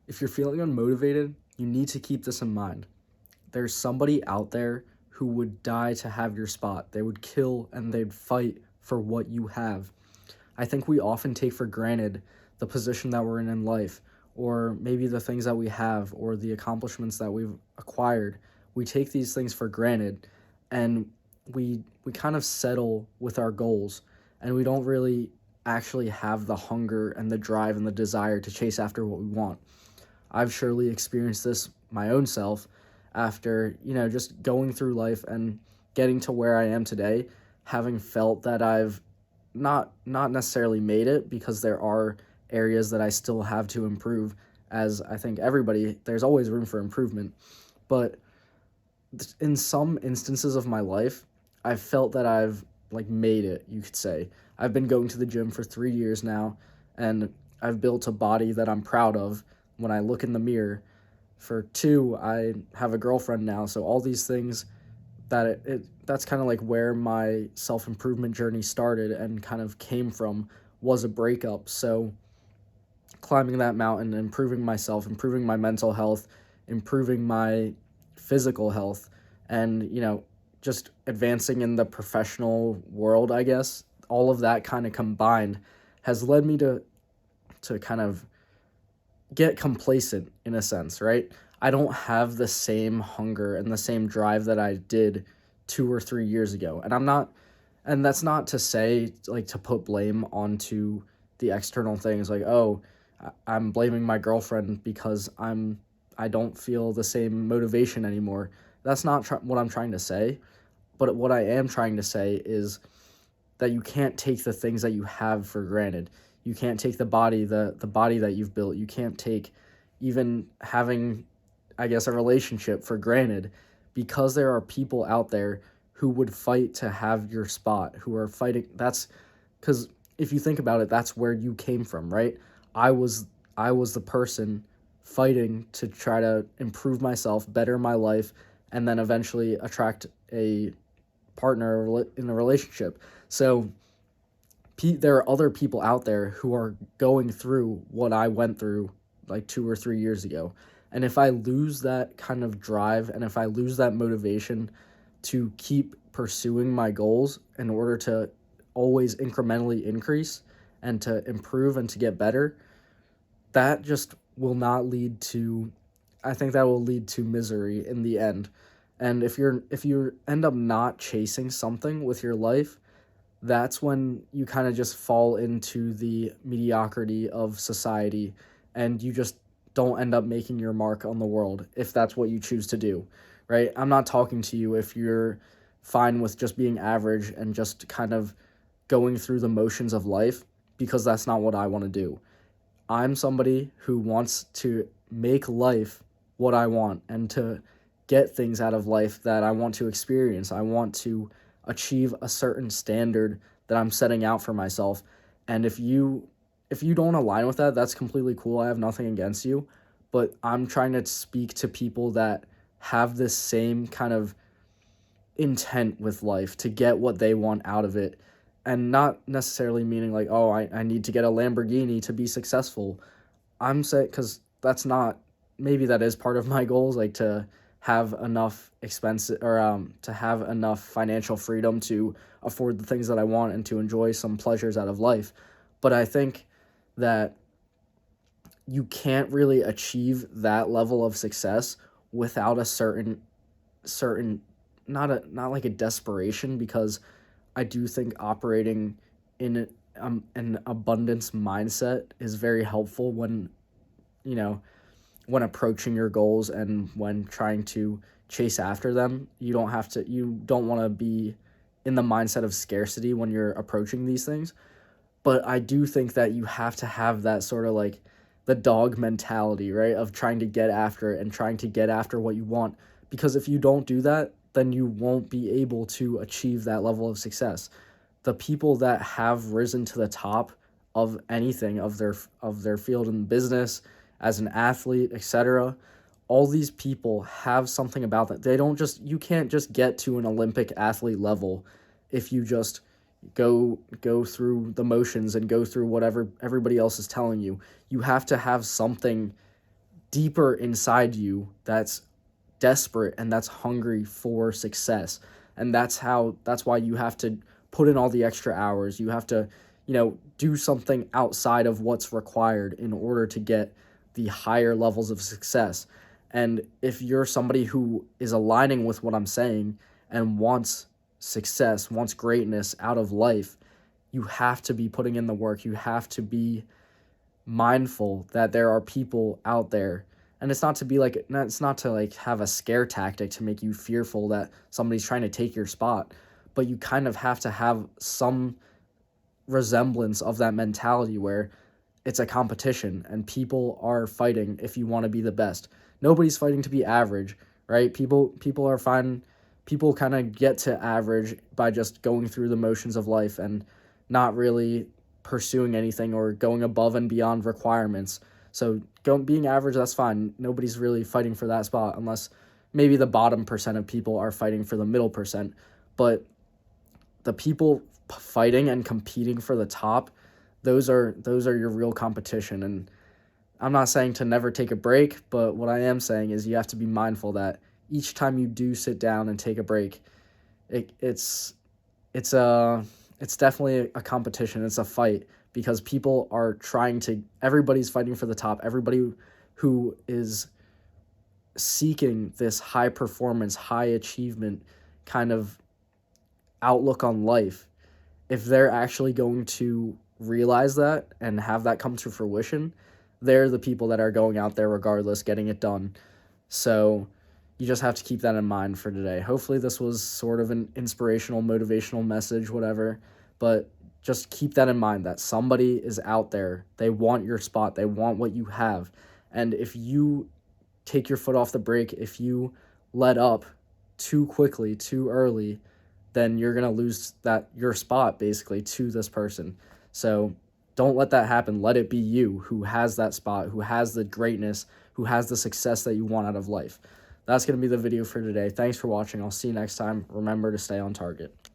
If you're feeling unmotivated, you need to keep this in mind. There's somebody out there who would die to have your spot. They would kill and they'd fight for what you have. I think we often take for granted the position that we're in life, or maybe the things that we have, or the accomplishments that we've acquired. We take these things for granted, and we kind of settle with our goals, and we don't really actually have the hunger and the drive and the desire to chase after what we want. I've surely experienced this my own self after, just going through life and getting to where I am today, having felt that I've not necessarily made it, because there are areas that I still have to improve. As I think everybody, there's always room for improvement. But in some instances of my life, I've felt that I've like made it, you could say. I've been going to the gym for 3 years now, and I've built a body that I'm proud of when I look in the mirror. For two, I have a girlfriend now, so all these things that's kind of like where my self-improvement journey started and kind of came from, was a breakup. So climbing that mountain, improving myself, improving my mental health, improving my physical health, and just advancing in the professional world, I guess, all of that kind of combined has led me to kind of get complacent in a sense, right? I don't have the same hunger and the same drive that I did 2 or 3 years ago. And that's not to say, like, to put blame onto the external things, like, oh, I'm blaming my girlfriend because I don't feel the same motivation anymore. That's not what I'm trying to say. But what I am trying to say is that you can't take the things that you have for granted. You can't take the body that you've built. You can't take even having, I guess, a relationship for granted, because there are people out there who would fight to have your spot, who are fighting. That's because if you think about it, that's where you came from, right? I was I was the person fighting to try to improve myself, better my life, and then eventually attract a partner in a relationship. So there are other people out there who are going through what I went through like 2 or 3 years ago. And if I lose that kind of drive, and if I lose that motivation to keep pursuing my goals in order to always incrementally increase and to improve and to get better, that just will not lead to, I think that will lead to misery in the end. And if you end up not chasing something with your life, that's when you kind of just fall into the mediocrity of society, and you just don't end up making your mark on the world if that's what you choose to do, right? I'm not talking to you if you're fine with just being average and just kind of going through the motions of life, because that's not what I want to do. I'm somebody who wants to make life what I want, and to get things out of life that I want to experience. I want to achieve a certain standard that I'm setting out for myself. And if you don't align with that, that's completely cool. I have nothing against you, but I'm trying to speak to people that have this same kind of intent with life to get what they want out of it, and not necessarily meaning like, oh, I need to get a Lamborghini to be successful. I'm saying, because that's not, maybe that is part of my goals, like to have enough expense, or to have enough financial freedom to afford the things that I want and to enjoy some pleasures out of life. But I think that you can't really achieve that level of success without a certain, not like a desperation, because I do think operating in an abundance mindset is very helpful when, you know, when approaching your goals and when trying to chase after them. You don't want to be in the mindset of scarcity when you're approaching these things. But I do think that you have to have that sort of like the dog mentality, right? Of trying to get after it and trying to get after what you want. Because if you don't do that, then you won't be able to achieve that level of success. The people that have risen to the top of anything, of their field in business, as an athlete, etc., all these people have something about that. You can't just get to an Olympic athlete level if you just go through the motions and go through whatever everybody else is telling you. You have to have something deeper inside you that's desperate and that's hungry for success. And that's why you have to put in all the extra hours. You have to, do something outside of what's required in order to get the higher levels of success. And if you're somebody who is aligning with what I'm saying and wants success, wants greatness out of life, you have to be putting in the work. You have to be mindful that there are people out there. And it's not to be like, it's not to like have a scare tactic to make you fearful that somebody's trying to take your spot, but you kind of have to have some resemblance of that mentality where it's a competition and people are fighting if you want to be the best. Nobody's fighting to be average, right? People are fine. People kind of get to average by just going through the motions of life and not really pursuing anything or going above and beyond requirements. So being average, that's fine. Nobody's really fighting for that spot unless maybe the bottom percent of people are fighting for the middle percent. But the people fighting and competing for the top, those are your real competition. And I'm not saying to never take a break, but what I am saying is you have to be mindful that each time you do sit down and take a break, it's definitely a competition. It's a fight because people are everybody's fighting for the top. Everybody who is seeking this high performance, high achievement kind of outlook on life, if they're actually going to realize that and have that come to fruition, they're the people that are going out there regardless, getting it done. So you just have to keep that in mind for today. Hopefully this was sort of an inspirational, motivational message, whatever, but just keep that in mind that somebody is out there. They want your spot. They want what you have. And if you take your foot off the brake, if you let up too quickly, too early, then you're going to lose your spot basically to this person. So don't let that happen. Let it be you who has that spot, who has the greatness, who has the success that you want out of life. That's going to be the video for today. Thanks for watching. I'll see you next time. Remember to stay on target.